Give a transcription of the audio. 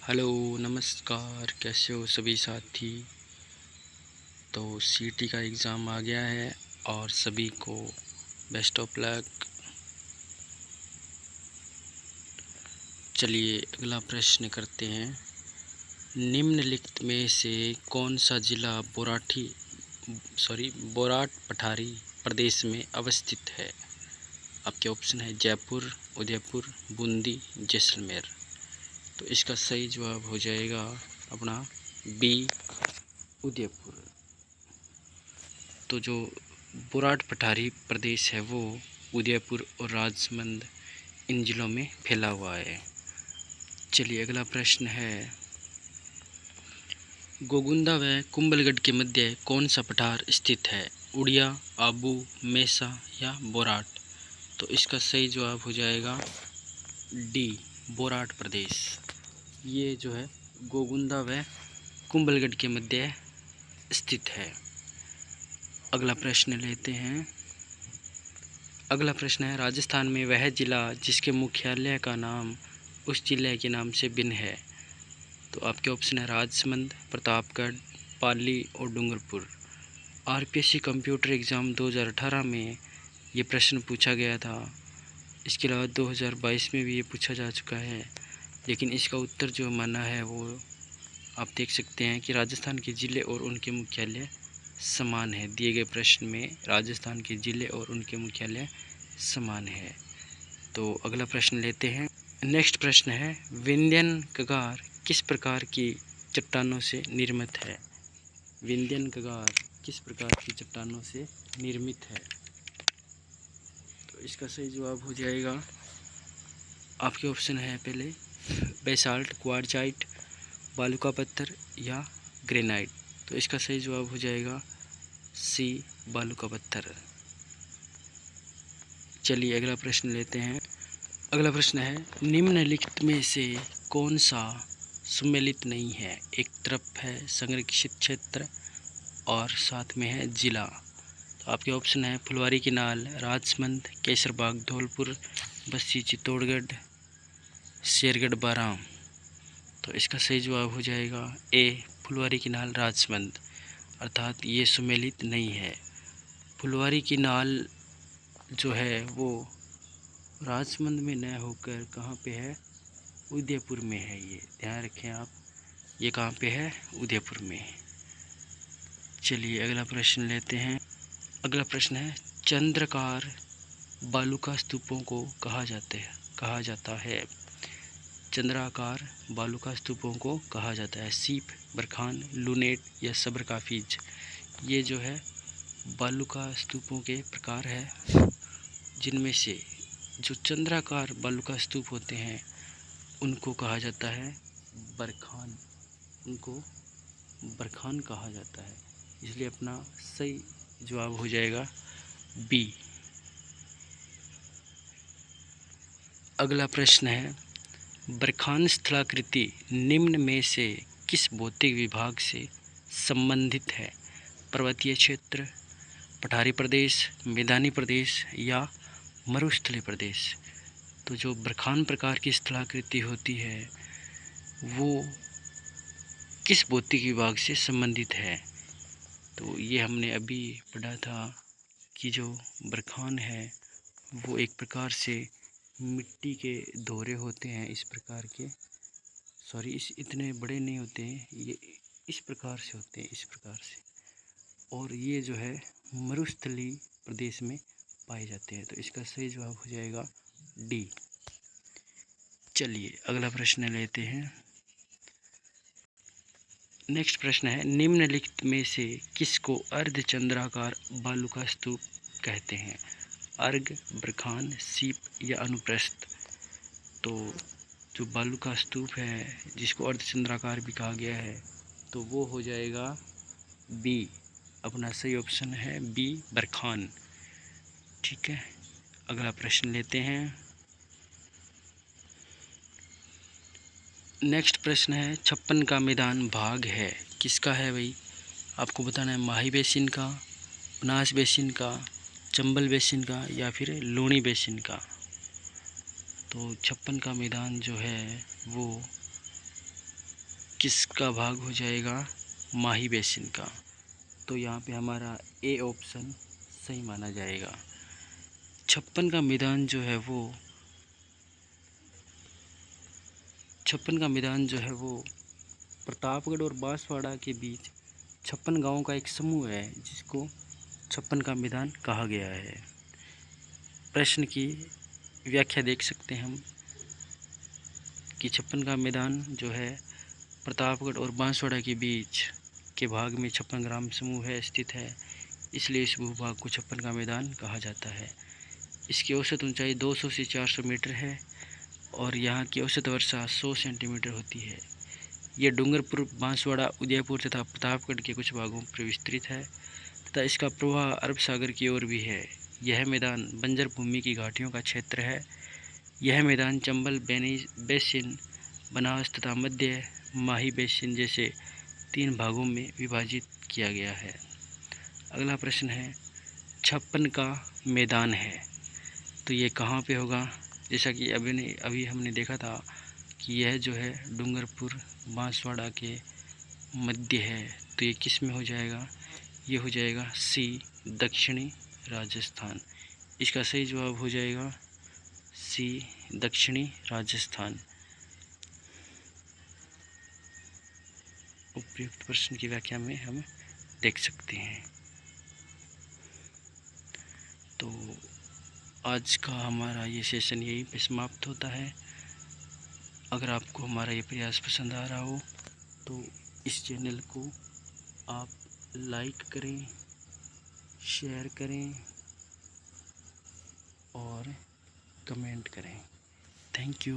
Hello नमस्कार, कैसे हो सभी साथी। तो सीटी का एग्ज़ाम आ गया है और सभी को बेस्ट ऑफ लक। चलिए अगला प्रश्न करते हैं। निम्नलिखित में से कौन सा जिला बोराट पठारी प्रदेश में अवस्थित है। आपके ऑप्शन है जयपुर, उदयपुर, बूंदी, जैसलमेर। तो इसका सही जवाब हो जाएगा अपना बी, उदयपुर। तो जो बोराट पठारी प्रदेश है वो उदयपुर और राजसमंद इन जिलों में फैला हुआ है। चलिए अगला प्रश्न है। गोगुंदा व कुंभलगढ़ के मध्य कौन सा पठार स्थित है। उड़िया, आबू, मेसा या बोराट। तो इसका सही जवाब हो जाएगा डी, बोराट प्रदेश। ये जो है गोगुंदा व कुंभलगढ़ के मध्य स्थित है। अगला प्रश्न लेते हैं। अगला प्रश्न है। राजस्थान में वह जिला जिसके मुख्यालय का नाम उस जिले के नाम से भिन्न है। तो आपके ऑप्शन है राजसमंद, प्रतापगढ़, पाली और डूंगरपुर। आरपीएससी कंप्यूटर एग्ज़ाम 2018 में ये प्रश्न पूछा गया था। इसके अलावा 2022 में भी ये पूछा जा चुका है, लेकिन इसका उत्तर जो माना है वो आप देख सकते हैं कि राजस्थान के ज़िले और उनके मुख्यालय समान है। दिए गए प्रश्न में राजस्थान के ज़िले और उनके मुख्यालय समान है। तो अगला प्रश्न लेते हैं। नेक्स्ट प्रश्न है। विंध्यन कगार किस प्रकार की चट्टानों से निर्मित है। विंध्यन कगार किस प्रकार की चट्टानों से निर्मित है। तो इसका सही जवाब हो जाएगा, आपके ऑप्शन है पहले बेसाल्ट, क्वार्जाइट, बालू का पत्थर या ग्रेनाइट। तो इसका सही जवाब हो जाएगा सी, बालू का पत्थर। चलिए अगला प्रश्न लेते हैं। अगला प्रश्न है। निम्नलिखित में से कौन सा सम्मिलित नहीं है। एक तरफ है संरक्षित क्षेत्र और साथ में है जिला। तो आपके ऑप्शन है फुलवारी की नाल, राजसमंद, केसरबाग, धौलपुर, बस्सी, चित्तौड़गढ़, शेरगढ़, बाराम। तो इसका सही जवाब हो जाएगा ए, फुलवारी की नाल, राजसमंद। अर्थात ये सम्मिलित नहीं है। फुलवारी की नाल जो है वो राजसमंद में न होकर कहाँ पे है, उदयपुर में है। ये ध्यान रखें आप, ये कहाँ पे है, उदयपुर में। चलिए अगला प्रश्न लेते हैं। अगला प्रश्न है। चंद्रकार बालुका स्तूपों को कहा जाता है। चंद्राकार बालुका स्तूपों को कहा जाता है सीप, बरखान, लूनेट या सब्रकाफिज। ये जो है बालुका स्तूपों के प्रकार है, जिनमें से जो चंद्राकार बालुका स्तूप होते हैं उनको कहा जाता है बरखान। उनको बरखान कहा जाता है, इसलिए अपना सही जवाब हो जाएगा बी। अगला प्रश्न है। बरखान स्थलाकृति निम्न में से किस भौतिक विभाग से संबंधित है। पर्वतीय क्षेत्र, पठारी प्रदेश, मैदानी प्रदेश या मरुस्थलीय प्रदेश। तो जो बरखान प्रकार की स्थलाकृति होती है वो किस भौतिक विभाग से संबंधित है। तो ये हमने अभी पढ़ा था कि जो बरखान है वो एक प्रकार से मिट्टी के दौरे होते हैं, इस प्रकार के, इस इतने बड़े नहीं होते हैं, ये इस प्रकार से होते हैं, इस प्रकार से। और ये जो है मरुस्थलीय प्रदेश में पाए जाते हैं। तो इसका सही जवाब हो जाएगा डी। चलिए अगला प्रश्न लेते हैं। नेक्स्ट प्रश्न है। निम्नलिखित में से किसको अर्धचंद्राकार बालू का स्तूप कहते हैं। अर्घ, बरखान, सीप या अनुप्रस्थ। तो जो बालू का स्तूप है जिसको अर्धचंद्राकार भी कहा गया है तो वो हो जाएगा बी। अपना सही ऑप्शन है बी, बरखान। ठीक है, अगला प्रश्न लेते हैं। नेक्स्ट प्रश्न है। 56 का मैदान भाग है किसका है भाई। आपको बताना है माही बेसिन का, बनास बेसिन का, चंबल बेसिन का या फिर लूणी बेसिन का। तो 56 का मैदान जो है वो किसका भाग हो जाएगा? माही बेसिन का। तो यहाँ पे हमारा ए ऑप्शन सही माना जाएगा। छप्पन का मैदान जो है वो प्रतापगढ़ और बांसवाड़ा के बीच 56 गांवों का एक समूह है जिसको 56 का मैदान कहा गया है। प्रश्न की व्याख्या देख सकते हैं हम कि 56 का मैदान जो है प्रतापगढ़ और बांसवाड़ा के बीच के भाग में 56 ग्राम समूह है स्थित है, इसलिए इस भूभाग को 56 का मैदान कहा जाता है। इसकी औसत ऊंचाई 200 से 400 मीटर है और यहाँ की औसत वर्षा 100 सेंटीमीटर होती है। यह डूंगरपुर, बांसवाड़ा, उदयपुर तथा प्रतापगढ़ के कुछ भागों पर विस्तृत है तथा इसका प्रवाह अरब सागर की ओर भी है। यह मैदान बंजर भूमि की घाटियों का क्षेत्र है। यह मैदान चंबल बेसिन, बनास तथा मध्य माही बेसिन जैसे 3 भागों में विभाजित किया गया है। अगला प्रश्न है 56 का मैदान है तो ये कहाँ पे होगा? जैसा कि अभी हमने देखा था कि यह जो है डूंगरपुर, बांसवाड़ा के मध्य है, तो ये किस में हो जाएगा? ये हो जाएगा सी, दक्षिणी राजस्थान। इसका सही जवाब हो जाएगा सी, दक्षिणी राजस्थान। उपयुक्त प्रश्न की व्याख्या में हम देख सकते हैं। तो आज का हमारा ये सेशन यहीं पे समाप्त होता है। अगर आपको हमारा ये प्रयास पसंद आ रहा हो तो इस चैनल को आप लाइक करें, शेयर करें और कमेंट करें। Thank you.